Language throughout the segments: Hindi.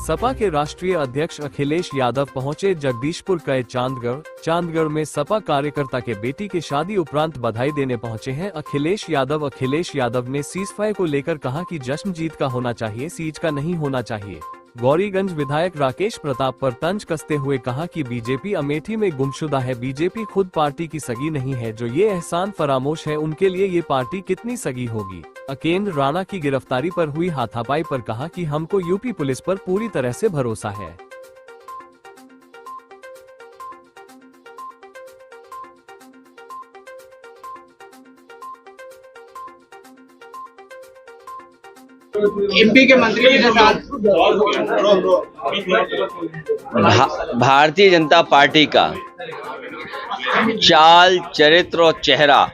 सपा के राष्ट्रीय अध्यक्ष अखिलेश यादव पहुंचे जगदीशपुर के चांदगढ़ में सपा कार्यकर्ता के बेटी की शादी उपरांत बधाई देने पहुंचे हैं अखिलेश यादव ने सीज़फायर को लेकर कहा कि जश्न जीत का होना चाहिए, सीज का नहीं होना चाहिए। गौरीगंज विधायक राकेश प्रताप पर तंज कसते हुए कहा कि बीजेपी अमेठी में गुमशुदा है, बीजेपी खुद पार्टी की सगी नहीं है, जो ये एहसान फरामोश है उनके लिए ये पार्टी कितनी सगी होगी। अकेंद्र राणा की गिरफ्तारी पर हुई हाथापाई पर कहा कि हमको यूपी पुलिस पर पूरी तरह से भरोसा है। एमपी के मंत्री के साथ भारतीय जनता पार्टी का चाल, चरित्र और चेहरा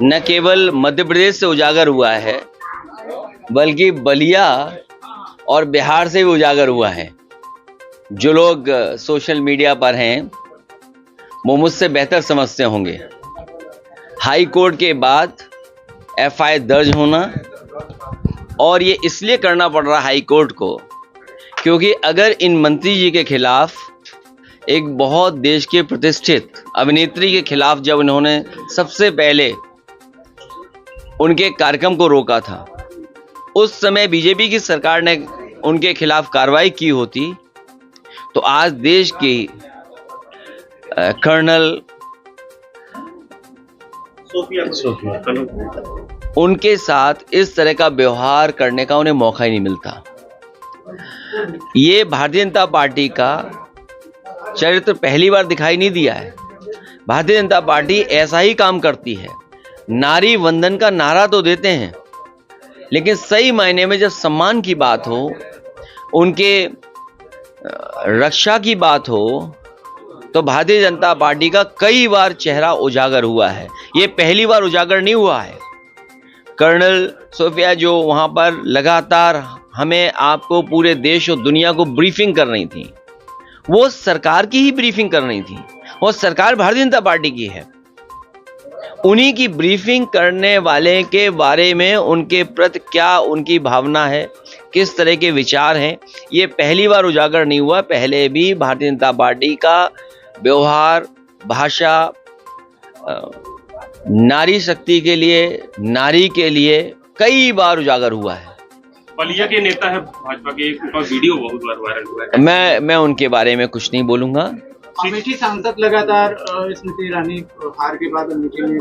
न केवल मध्य प्रदेश से उजागर हुआ है बल्कि बलिया और बिहार से भी उजागर हुआ है। जो लोग सोशल मीडिया पर हैं वो मुझसे बेहतर समझते होंगे। हाई कोर्ट के बाद एफआईआर दर्ज होना, और ये इसलिए करना पड़ रहा हाई कोर्ट को क्योंकि अगर इन मंत्री जी के खिलाफ, एक बहुत देश के प्रतिष्ठित अभिनेत्री के खिलाफ जब इन्होंने सबसे पहले उनके कार्यक्रम को रोका था, उस समय बीजेपी की सरकार ने उनके खिलाफ कार्रवाई की होती तो आज देश की कर्नल उनके साथ इस तरह का व्यवहार करने का उन्हें मौका ही नहीं मिलता। ये भारतीय जनता पार्टी का चरित्र पहली बार दिखाई नहीं दिया है। भारतीय जनता पार्टी ऐसा ही काम करती है। नारी वंदन का नारा तो देते हैं, लेकिन सही मायने में जब सम्मान की बात हो, उनके रक्षा की बात हो, तो भारतीय जनता पार्टी का कई बार चेहरा उजागर हुआ है। ये पहली बार उजागर नहीं हुआ है। कर्नल सोफिया जो वहां पर लगातार हमें, आपको, पूरे देश और दुनिया को ब्रीफिंग कर रही थी, वो सरकार की ही ब्रीफिंग कर रही थी और सरकार भारतीय जनता पार्टी की है। उन्हीं की ब्रीफिंग करने वाले के बारे में उनके प्रति क्या उनकी भावना है, किस तरह के विचार हैं, ये पहली बार उजागर नहीं हुआ। पहले भी भारतीय जनता पार्टी का व्यवहार, भाषा, नारी शक्ति के लिए, नारी के लिए कई बार उजागर हुआ है। बलिया के नेता है भाजपा के, उनका वीडियो बहुत बार वायरल हुआ है। मैं उनके बारे में कुछ नहीं बोलूंगा। अमेठी सांसद लगातार स्मृति ईरानी हार के बाद अमेठी में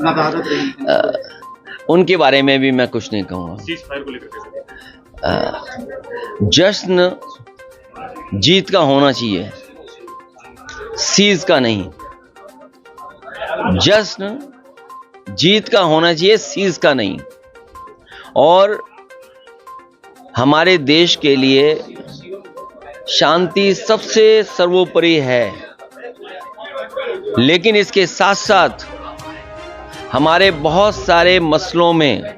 नदारद रही हैं। उनके बारे में भी मैं कुछ नहीं कहूंगा। सीज़फायर को लेकर जश्न जीत का होना चाहिए, सीज का नहीं। जश्न जीत का होना चाहिए, सीज का नहीं। और हमारे देश के लिए शांति सबसे सर्वोपरि है, लेकिन इसके साथ साथ हमारे बहुत सारे मसलों में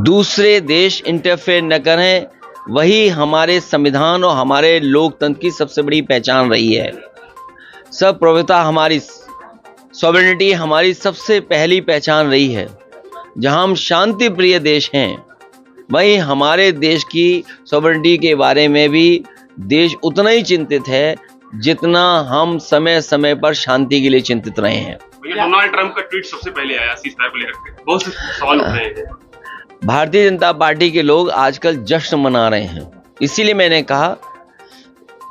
दूसरे देश इंटरफेयर न करें, वही हमारे संविधान और हमारे लोकतंत्र की सबसे बड़ी पहचान रही है। सर्वप्रभुता, हमारी सॉवरेनिटी हमारी सबसे पहली पहचान रही है। जहां हम शांति प्रिय देश हैं, वहीं हमारे देश की सॉवरेनिटी के बारे में भी देश उतना ही चिंतित है जितना हम समय समय पर शांति के लिए चिंतित रहे हैं। डोनाल्ड ट्रंप का ट्वीट सबसे पहले आया सीज़फायर को लेकर, बहुत से सवाल उठ रहे हैं। भारतीय जनता पार्टी के लोग आजकल जश्न मना रहे हैं, इसीलिए मैंने कहा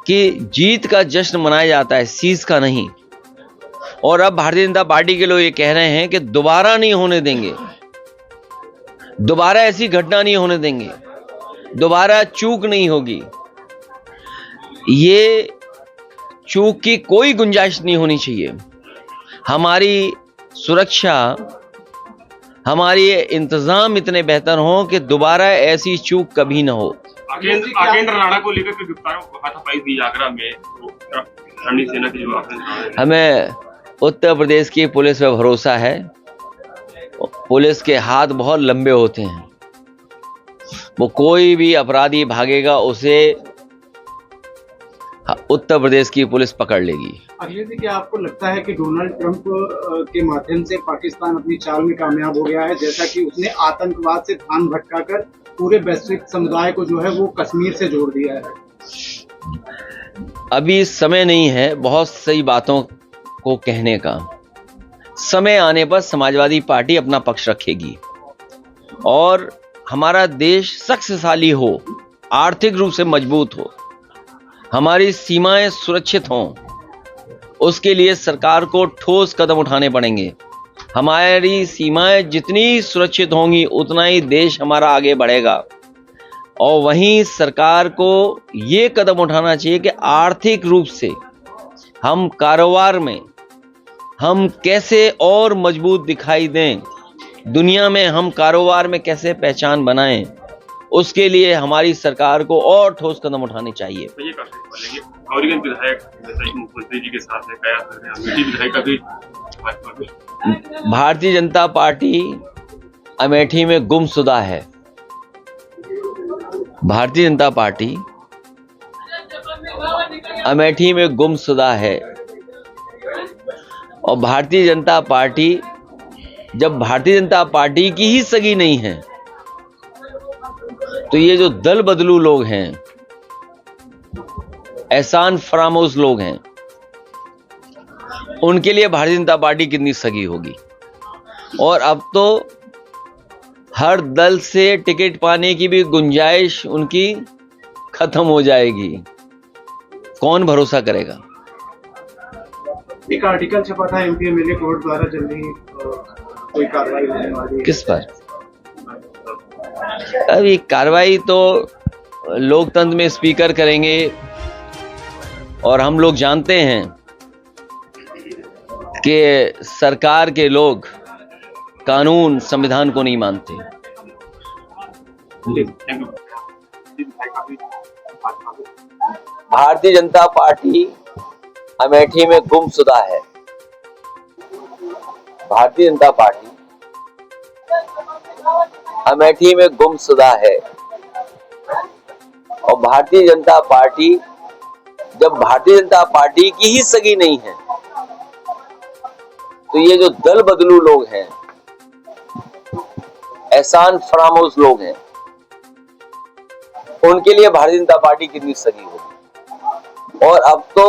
कि जीत का जश्न मनाया जाता है, सीज का नहीं। और अब भारतीय जनता पार्टी के लोग ये कह रहे हैं कि दोबारा नहीं होने देंगे, दोबारा ऐसी घटना नहीं होने देंगे, दोबारा चूक नहीं होगी। ये चूक की कोई गुंजाइश नहीं होनी चाहिए। हमारी सुरक्षा, हमारे इंतजाम इतने बेहतर हों कि दोबारा ऐसी चूक कभी ना हो। अकेंद्र राणा को लेकर के गिरफ्तार हाथापाई थी आगरा में, रणनीति सेना के जो हमें उत्तर प्रदेश की पुलिस पर भरोसा है। पुलिस के हाथ बहुत लंबे होते हैं, वो कोई भी अपराधी भागेगा उसे उत्तर प्रदेश की पुलिस पकड़ लेगी। अखिलेश जी, क्या आपको लगता है कि डोनाल्ड ट्रंप के माध्यम से पाकिस्तान अपनी चाल में कामयाब हो गया है, जैसा कि उसने आतंकवाद से ध्यान भटकाकर पूरे वैश्विक समुदाय को जो है वो कश्मीर से जोड़ दिया है। अभी समय नहीं है बहुत सही बातों को कहने का। समय आने पर समाजवादी पार्टी अपना पक्ष रखेगी और हमारा देश शक्तिशाली हो, आर्थिक रूप से मजबूत हो, हमारी सीमाएं सुरक्षित हों, उसके लिए सरकार को ठोस कदम उठाने पड़ेंगे। हमारी सीमाएं जितनी सुरक्षित होंगी उतना ही देश हमारा आगे बढ़ेगा। और वहीं सरकार को ये कदम उठाना चाहिए कि आर्थिक रूप से हम कारोबार में हम कैसे और मजबूत दिखाई दें, दुनिया में हम कारोबार में कैसे पहचान बनाएं, उसके लिए हमारी सरकार को और ठोस कदम उठाने चाहिए। तो ये काफी बोलेंगे गौरीगंज विधायक जैसा कि मुख्यमंत्री जी के साथ है, कया कर रहे हैं, अमेठी विधायक भी भाजपा में। भारतीय जनता पार्टी अमेठी में गुमशुदा है। भारतीय जनता पार्टी अमेठी में गुमशुदा है और भारतीय जनता पार्टी जब भारतीय जनता पार्टी की ही सगी नहीं है तो ये जो दल बदलू लोग हैं, एहसान फरामोश लोग हैं, उनके लिए भारतीय जनता पार्टी कितनी सगी होगी। और अब तो हर दल से टिकट पाने की भी गुंजाइश उनकी खत्म हो जाएगी। कौन भरोसा करेगा। एक आर्टिकल छपा था एमपी एमएलए कोर्ट द्वारा जल्दी कोई कार्रवाई होने वाली है। किस पर? अभी कार्रवाई तो लोकतंत्र में स्पीकर करेंगे और हम लोग जानते हैं कि सरकार के लोग कानून संविधान को नहीं मानते। भारतीय जनता पार्टी अमेठी में गुमशुदा है। भारतीय जनता पार्टी अमेठी में गुमशुदा है और भारतीय जनता पार्टी जब भारतीय जनता पार्टी की ही सगी नहीं है तो ये जो दल बदलू लोग हैं, एहसान फरामोश लोग हैं, उनके लिए भारतीय जनता पार्टी कितनी सगी होगी। और अब तो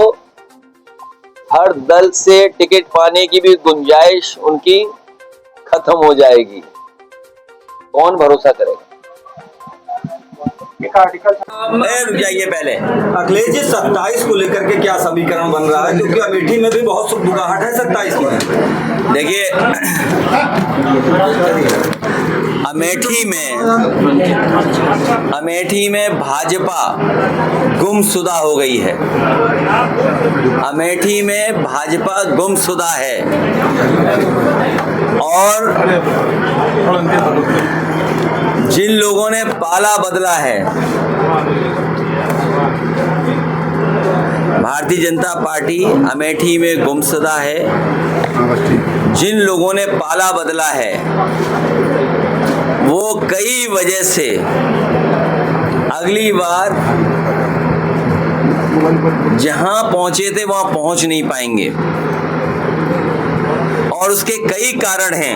हर दल से टिकट पाने की भी गुंजाइश उनकी खत्म हो जाएगी। कौन भरोसा करेगा। एक आर्टिकल रुक जाइए पहले। अखिलेश जी 27 को लेकर के क्या समीकरण बन रहा है, क्योंकि अमेठी में भी बहुत सुगबुगाहट है 27 में। देखिए अमेठी में भाजपा गुमशुदा हो गई है। अमेठी में भाजपा गुमशुदा है और जिन लोगों ने पाला बदला है, भारतीय जनता पार्टी अमेठी में गुमशुदा है। जिन लोगों ने पाला बदला है वो कई वजह से अगली बार जहां पहुंचे थे वहां पहुंच नहीं पाएंगे और उसके कई कारण हैं।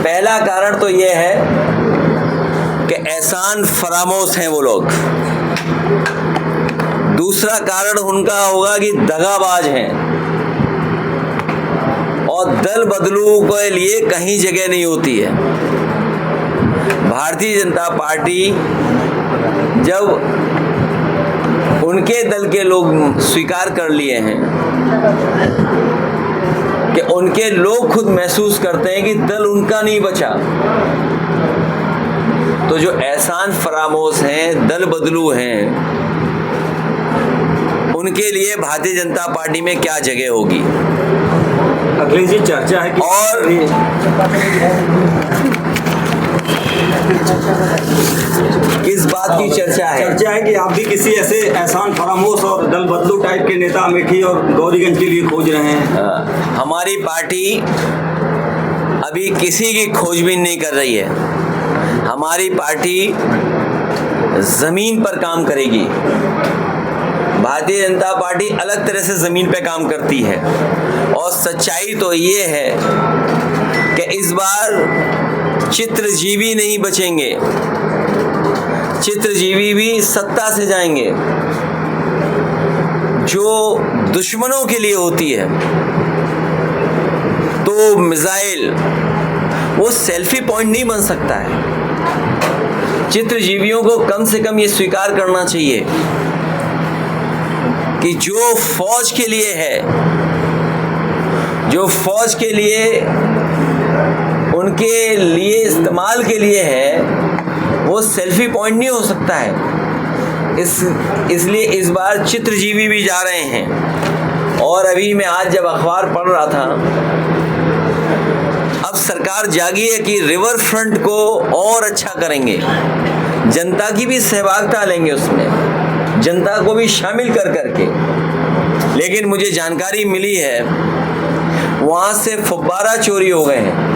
पहला कारण तो यह है कि एहसान फरामोश हैं वो लोग। दूसरा कारण उनका होगा कि दगाबाज हैं और दल बदलू के लिए कहीं जगह नहीं होती है। भारतीय जनता पार्टी जब उनके दल के लोग स्वीकार कर लिए हैं कि उनके लोग खुद महसूस करते हैं कि दल उनका नहीं बचा, तो जो एहसान फरामोश हैं, दल बदलू हैं, उनके लिए भारतीय जनता पार्टी में क्या जगह होगी। अखिलेश जी चर्चा है कि और किस बात की चर्चा है? चर्चा है कि आप भी किसी ऐसे एहसान फरामोश और दल बदलू टाइप के नेता अमेठी और गौरीगंज के लिए खोज रहे हैं। हमारी पार्टी अभी किसी की खोजबीन नहीं कर रही है। हमारी पार्टी जमीन पर काम करेगी। भारतीय जनता पार्टी अलग तरह से जमीन पे काम करती है और सच्चाई तो ये है कि इस बार चित्रजीवी नहीं बचेंगे, चित्रजीवी भी सत्ता से जाएंगे जो दुश्मनों के लिए होती है। तो मिसाइल वो सेल्फी पॉइंट नहीं बन सकता है। चित्रजीवियों को कम से कम ये स्वीकार करना चाहिए कि जो फौज के लिए है, जो फौज के लिए उनके लिए इस्तेमाल के लिए है, वो सेल्फी पॉइंट नहीं हो सकता है। इसलिए इस बार चित्रजीवी भी जा रहे हैं। और अभी मैं आज जब अखबार पढ़ रहा था, अब सरकार जागी है कि रिवर फ्रंट को और अच्छा करेंगे, जनता की भी सहभागिता लेंगे उसमें, जनता को भी शामिल कर करके। लेकिन मुझे जानकारी मिली है वहाँ से फुब्बारा चोरी हो गए हैं।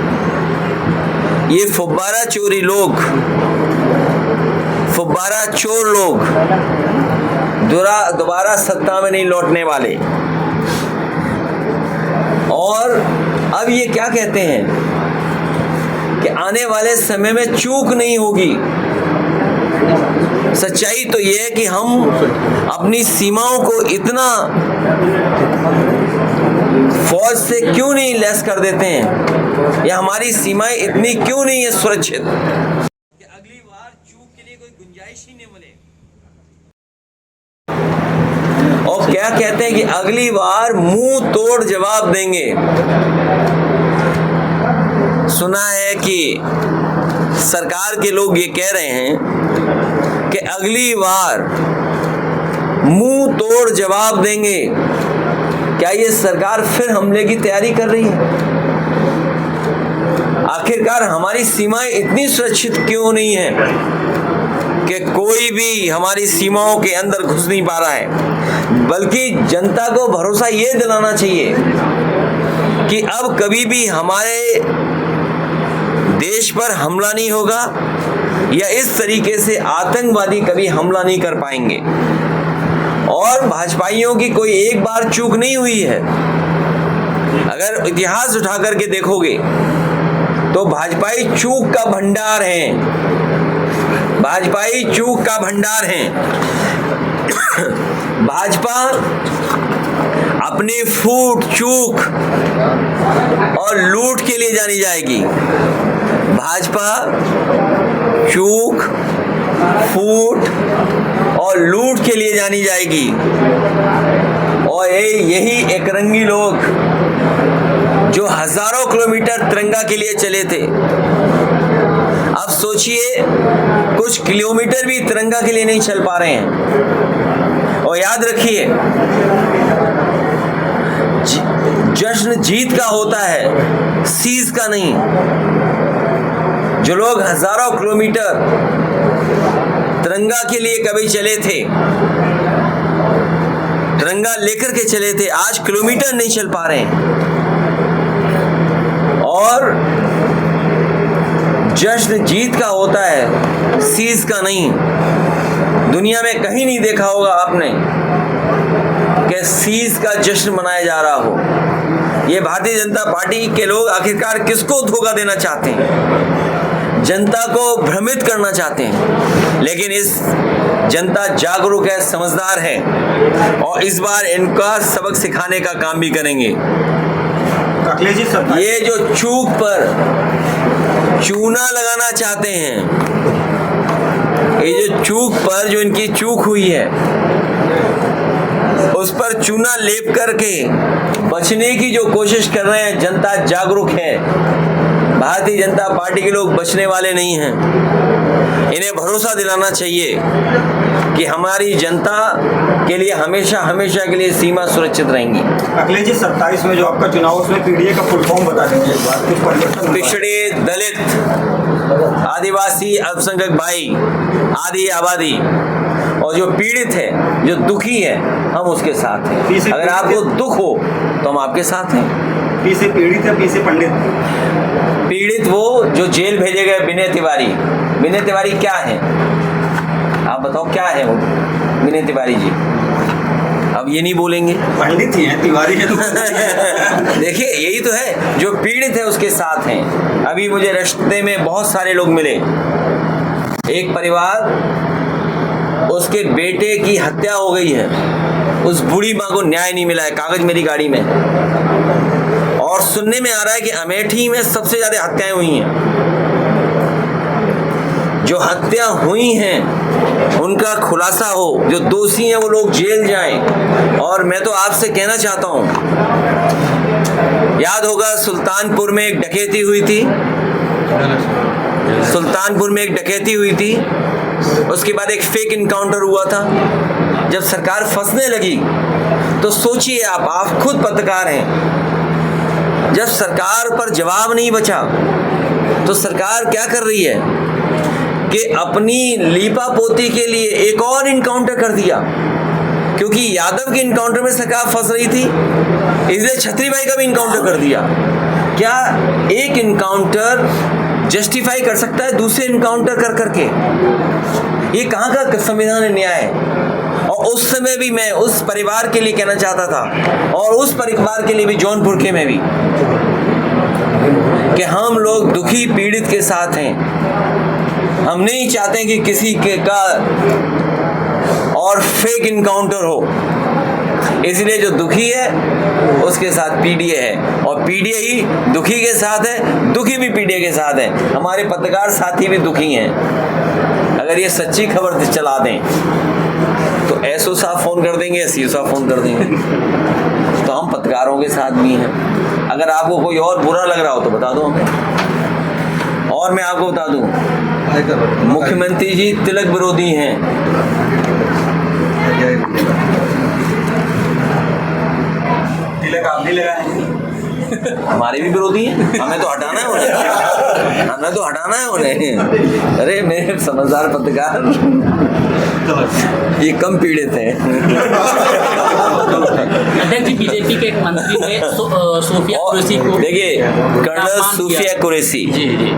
ये फुब्बारा चोरी लोग, फुब्बारा चोर लोग दोबारा सत्ता में नहीं लौटने वाले। और अब ये क्या कहते हैं कि आने वाले समय में चूक नहीं होगी। सच्चाई तो ये है कि हम अपनी सीमाओं को इतना फौज से क्यों नहीं लैस कर देते हैं, या हमारी सीमाएं इतनी क्यों नहीं है सुरक्षित कि अगली बार चूक के लिए कोई गुंजाइश ही नहीं मिले। और क्या कहते हैं कि अगली बार मुंह तोड़ जवाब देंगे। सुना है कि सरकार के लोग ये कह रहे हैं कि अगली बार मुंह तोड़ जवाब देंगे। क्या ये सरकार फिर हमले की तैयारी कर रही है? आखिरकार हमारी सीमाएं इतनी सुरक्षित क्यों नहीं है कि कोई भी हमारी सीमाओं के अंदर घुस नहीं पा रहा है? बल्कि जनता को भरोसा ये दिलाना चाहिए कि अब कभी भी हमारे देश पर हमला नहीं होगा, या इस तरीके से आतंकवादी कभी हमला नहीं कर पाएंगे। और भाजपाइयों की कोई एक बार चूक नहीं हुई है। अगर इतिहास उठा करके देखोगे तो भाजपाई चूक का भंडार हैं, भाजपाई चूक का भंडार हैं। भाजपा अपने फूट, चूक और लूट के लिए जानी जाएगी। भाजपा चूक, फूट और लूट के लिए जानी जाएगी। और यही एकरंगी लोग जो हजारों किलोमीटर तिरंगा के लिए चले थे, अब सोचिए कुछ किलोमीटर भी तिरंगा के लिए नहीं चल पा रहे हैं। और याद रखिए, जश्न जीत का होता है, सीज का नहीं। जो लोग हजारों किलोमीटर तिरंगा के लिए कभी चले थे, तिरंगा लेकर के चले थे, आज किलोमीटर नहीं चल पा रहे हैं। और जश्न जीत का होता है, सीज का नहीं। दुनिया में कहीं नहीं देखा होगा आपने कि सीज का जश्न मनाया जा रहा हो। ये भारतीय जनता पार्टी के लोग आखिरकार किसको धोखा देना चाहते हैं? जनता को भ्रमित करना चाहते हैं। लेकिन इस जनता जागरूक है, समझदार है, और इस बार इनका सबक सिखाने का काम भी करेंगे। ये जो चूक पर चूना लगाना चाहते हैं, ये जो चूक पर जो इनकी चूक हुई है उस पर चूना लेप करके बचने की जो कोशिश कर रहे हैं, जनता जागरूक है। भारतीय जनता पार्टी के लोग बचने वाले नहीं हैं। इन्हें भरोसा दिलाना चाहिए कि हमारी जनता के लिए हमेशा हमेशा के लिए सीमा सुरक्षित रहेंगी। अखिलेश जी, 27 में जो आपका चुनाव, उसमें पीडीए का फुल फॉर्म बता दीजिए एक बार, कुछ परिवर्तन। पिछड़े, दलित, आदिवासी, अल्पसंख्यक भाई, आदि आबादी और जो पीड़ित है, जो दुखी है, हम उसके साथ हैं। अगर आपको दुख हो तो हम आपके साथ हैं। पी से पीड़ित है, पी से पंडित। पीड़ित वो जो जेल भेजे गए विनय तिवारी। विनय तिवारी क्या है, आप बताओ क्या है वो विनय तिवारी जी? अब ये नहीं बोलेंगे। पंडित ही हैं, तिवारी हैं। देखिए यही तो है, जो पीड़ित है उसके साथ हैं। अभी मुझे रास्ते में बहुत सारे लोग मिले। एक परिवार, उसके बेटे की हत्या हो गई है, उस बूढ़ी माँ को न्याय नहीं मिला है, कागज मेरी गाड़ी में। और सुनने में आ रहा है कि अमेठी में सबसे ज्यादा हत्याएं हुई हैं। जो हत्या हुई हैं उनका खुलासा हो, जो दोषी हैं वो लोग जेल जाएं। और मैं तो आपसे कहना चाहता हूं, याद होगा सुल्तानपुर में एक डकैती हुई थी, सुल्तानपुर में एक डकैती हुई थी, उसके बाद एक फेक इनकाउंटर हुआ था। जब सरकार फंसने लगी तो सोचिए आप खुद पत्रकार हैं, जब सरकार पर जवाब नहीं बचा तो सरकार क्या कर रही है कि अपनी लीपा पोती के लिए एक और इनकाउंटर कर दिया, क्योंकि यादव के इनकाउंटर में सरकार फंस रही थी, इसलिए छत्री भाई का भी इनकाउंटर कर दिया। क्या एक इनकाउंटर जस्टिफाई कर सकता है दूसरे इनकाउंटर कर करके? ये कहाँ का संविधान न्याय है? और उस समय भी मैं उस परिवार के लिए कहना चाहता था, और उस परिवार के लिए भी जौनपुर के में भी, कि हम लोग दुखी पीड़ित के साथ हैं। हम नहीं चाहते कि किसी के का और फेक इनकाउंटर हो, इसलिए जो दुखी है उसके साथ पीडीए है, और पीडीए ही दुखी के साथ है, दुखी भी पीडीए के साथ है। हमारे पत्रकार साथी भी दुखी हैं। अगर ये सच्ची खबर चला दें तो एसओ साहब फोन कर देंगे, एसईओ साहब फोन कर देंगे। तो हम पत्रकारों के साथ भी हैं। अगर आपको कोई और बुरा लग रहा हो तो बता दो हमें। और मैं आपको बता दूं, मुख्यमंत्री जी तिलक विरोधी हैं। तिलक आप नहीं लगाए, हमारे भी विरोधी हैं, हमें तो हटाना है उन्हें, हमें तो हटाना है उन्हें। अरे मेरे समझदार पत्रकार ये कम पीड़ित हैं। अध्यक्ष जी, बीजेपी के एक मंत्री ने सूफिया कुरैशी को, देखिए कर्नल सूफिया कुरैशी जी जी,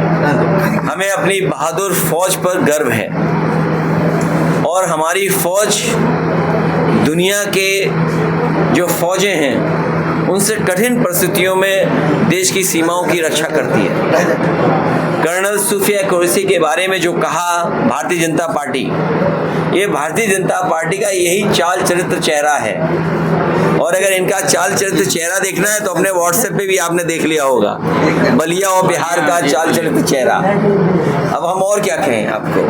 हमें अपनी बहादुर फौज पर गर्व है, और हमारी फौज दुनिया के जो फौजें हैं उनसे कठिन परिस्थितियों में देश की सीमाओं की रक्षा करती है। कर्नल सूफिया कुरैशी के बारे में जो कहा भारतीय जनता पार्टी, ये भारतीय जनता पार्टी का यही चाल चरित्र चेहरा है। और अगर इनका चाल चरित्र चेहरा देखना है तो अपने व्हाट्सएप पे भी आपने देख लिया होगा, बलिया और बिहार का चाल चरित्र चेहरा। अब हम और क्या कहें आपको।